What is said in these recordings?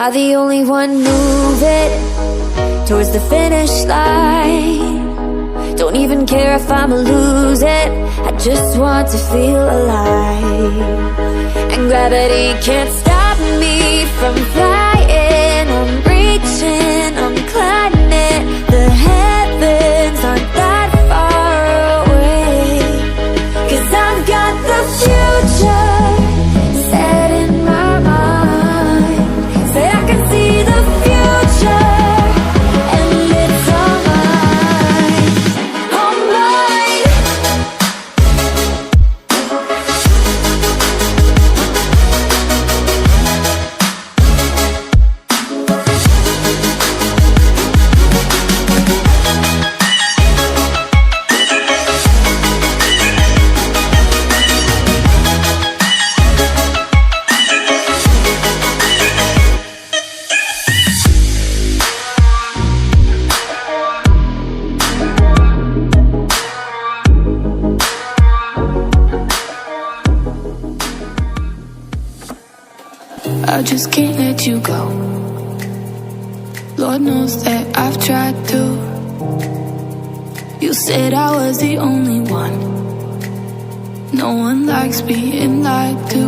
I the only one moving towards the finish line? Don't even care if I'ma lose it, I just want to feel alive. And gravity can't stop me from flying. I'm reaching, I'm climbing. The heavens aren't that far away. 'Cause I've got the future set in my mind. Say I can see the future, and it's all mine, all mine. I just can't let you go. Lord knows that I've tried to. You said I was the only one. No one likes being lied to.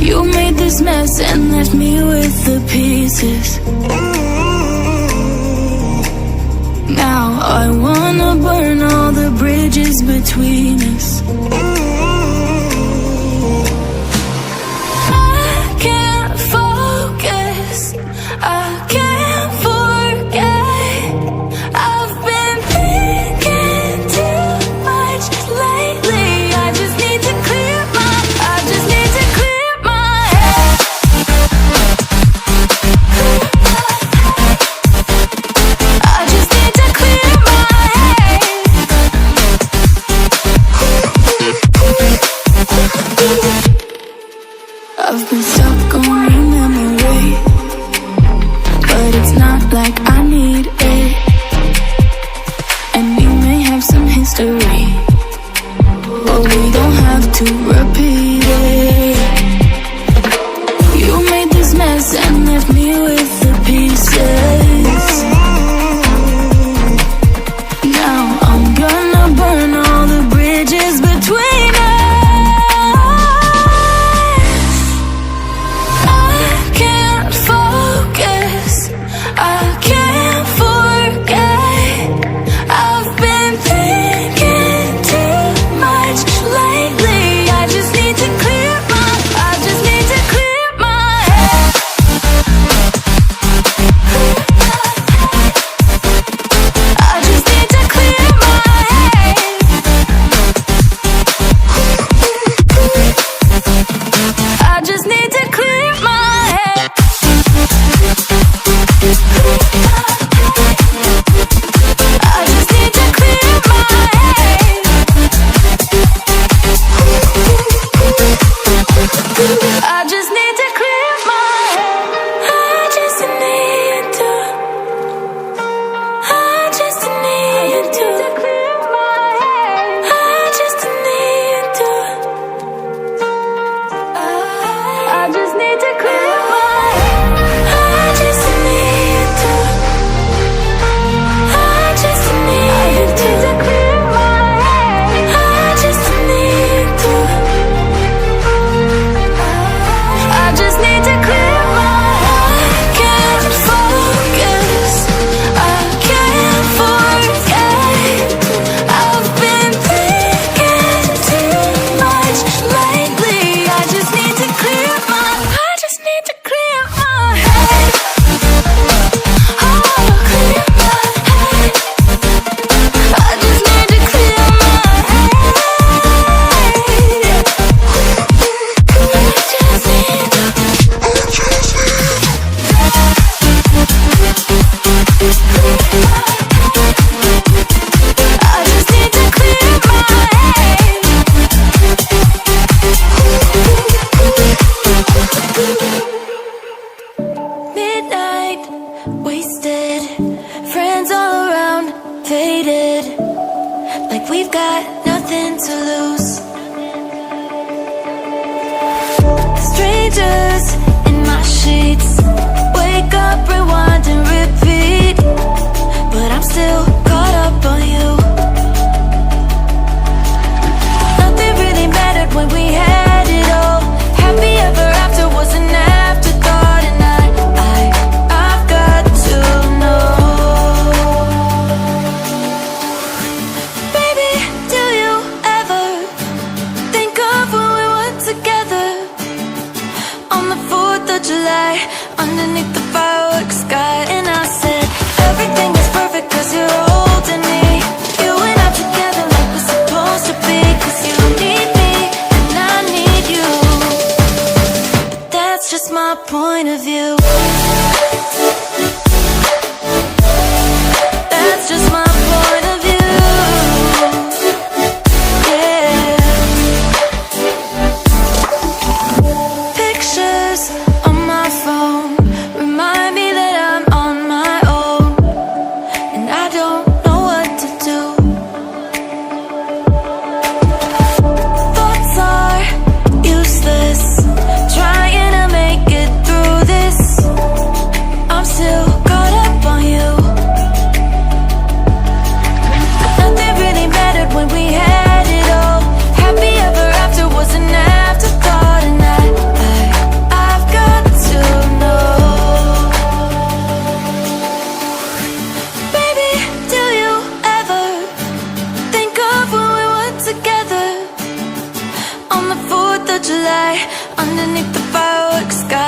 You made this mess and left me with the pieces. Now I wanna burn all the bridges between us. I can't forget. I've been thinking too much lately. I just need to clear my head. I just need to clear my head. I've been stuck on your memory, but it's not like I need it. And we may have some history, but we don't have to repeat it. You made this mess and left me with the pieces. Now I'm gonna burn all the bridges between us. July, underneath the fireworks sky. And I said, everything is perfect cause you're holding me. You and I together like we're supposed to be. Cause you need me and I need you. But that's just my point of view. That's just my point of view. Yeah. Pictures on my phone remind me that I'm on my own, and I don't know what to do. Thoughts are useless, trying to make it through this. I'm still caught up on you. Nothing really mattered when we had it all. Happy ever after was an afterthought. And I've got to know, baby, do you ever think of when we were together on the 4th of July, underneath the fireworks sky?